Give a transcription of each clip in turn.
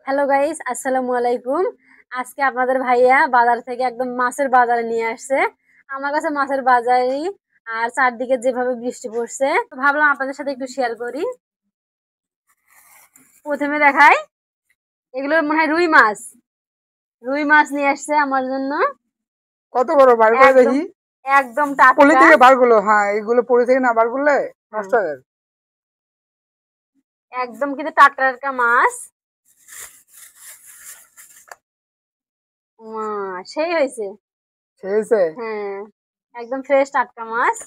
Hello guys, আসসালামু আলাইকুম। আজকে আপনাদের ভাইয়া বাজার থেকে একদম মাছের বাজারে নিয়ে আসছে। আমার কাছে মাছের বাজারই, আর চারদিকে যেভাবে বৃষ্টি পড়ছে তো ভাবলাম আপনাদের সাথে একটু শেয়ার করি। প্রথমে দেখাই, এগুলো মনে হয় রুই মাছ। রুই মাছ নিয়ে আসছে আমার জন্য। কত বড় বার করে একদম দেখি। একদম পলি টাটকা। থেকে বার করলো, হ্যাঁ এগুলো পলি থেকে না বার করলে হ্যাঁ, নষ্ট হয়ে যাবে। একদম কিন্তু টাটকা টাটকা মাছ। সেই হয়েছে। সেই হয়েছে। হ্যাঁ, একদম ফ্রেশ টাটকা মাছ।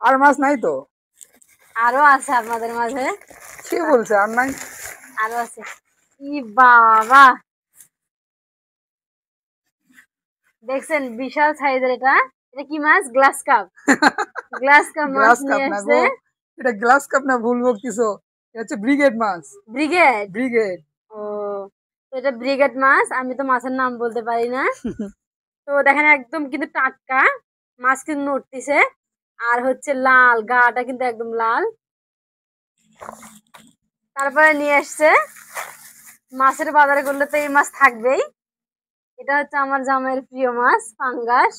আর মাছ নাই তো? আরো আছে আপনাদের মাঝে। কি বলছে আর নাই? আরো আছে। ই বাবা, দেখছেন বিশাল সাইজের এটা। এটা কি মাছ? Glass cup. গ্লাস কাপ মাছ গ্লাস কাপ নিয়ে না আসছে। গো, এটা গ্লাস কাপ না, ভুল বকতিছো। এটা হচ্ছে ব্রিগেড মাছ। ব্রিগেড। ব্রিগেড। ও, তো এটা ব্রিগেড মাছ, আমি তো মাছের নাম বলতে পারি না। তো দেখেন একদম কিন্তু টাটকা মাছ, কিন্তু নড়তিছে। আর হচ্ছে লাল, গাটা কিন্তু একদম লাল। তারপরে নিয়ে আসছে, মাছের বাজারে করলে তো এই মাছ থাকবেই। এটা হচ্ছে আমার জামাইয়ের প্রিয় মাছ, পাঙ্গাস।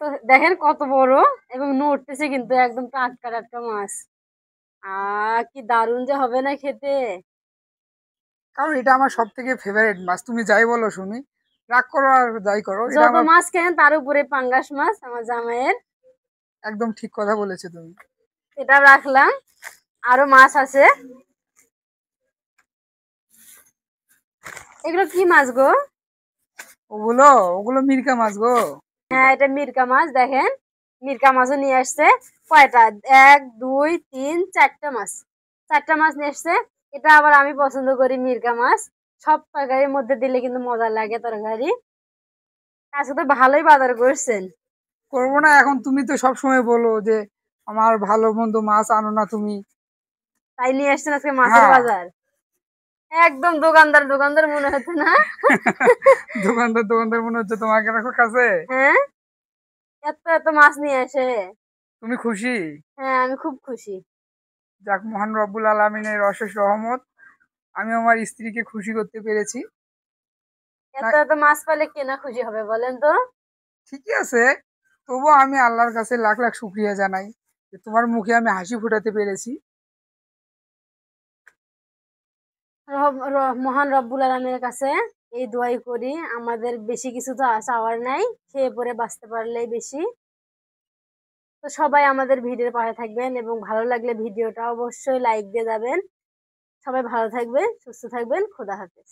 তো দেখেন কত বড়, এবং নড়তেছে কিন্তু একদম টাটকা টাটকা মাছ। কি দারুণ যে হবে না খেতে। কারণ এটা আমার সব থেকে ফেভারিট মাছ, তুমি যাই বলো শুনি। রাগ করো আর যাই করো, এটা যত আমার মাছ কেনেন তার উপরে পাঙ্গাস মাছ আমার জামাইয়ের। একদম ঠিক কথা বলেছো তুমি। এটা রাখলাম। আরো মাছ আছে। এগুলো কি মাছ গো? ওগুলো ওগুলো মিরকা মাছ গো। হ্যাঁ, এটা মিরকা মাছ। দেখেন, মিরকা মাছও নিয়ে আসছে। কয়টা? এক, দুই, তিন, চারটা মাছ। চারটা মাছ নিয়ে আসছে। এটা আবার আমি পছন্দ করি মিরকা মাছ। সব তরকারির মধ্যে দিলে কিন্তু মজা লাগে তরকারি। আজকে তো ভালোই বাজার করছেন। করবো না এখন? তুমি তো সব সময় বলো যে আমার ভালো মন্দ মাছ আনো না তুমি। তাই নিয়ে আসছেন আজকে মাছের হ্যাঁ। বাজার। একদম দোকানদার দোকানদার মনে হচ্ছে না? দোকানদার দোকানদার মনে হচ্ছে তোমাকে রাখো কাছে। হ্যাঁ, এত এত মাছ নিয়ে আসে। তুমি খুশি? হ্যাঁ, আমি খুব খুশি। যাক, মহান রব্বুল আলমিনের অশেষ রহমত, আমি আমার স্ত্রীকে খুশি করতে পেরেছি। এত না, এত মাছ পেলে কে না খুশি হবে বলেন তো? ঠিকই আছে। তবুও আমি আল্লাহর কাছে লাখ লাখ শুক্রিয়া জানাই যে তোমার মুখে আমি হাসি ফোটাতে পেরেছি। মহান রব্বুল আলামিনের কাছে এই দোয়াই করি, আমাদের বেশি কিছু তো চাওয়ার নাই, খেয়ে পরে বাঁচতে পারলেই বেশি। তো সবাই আমাদের ভিডিওর পাশে থাকবেন, এবং ভালো লাগলে ভিডিওটা অবশ্যই লাইক দিয়ে যাবেন। সবাই ভালো থাকবেন, সুস্থ থাকবেন। খোদা হাফেজ।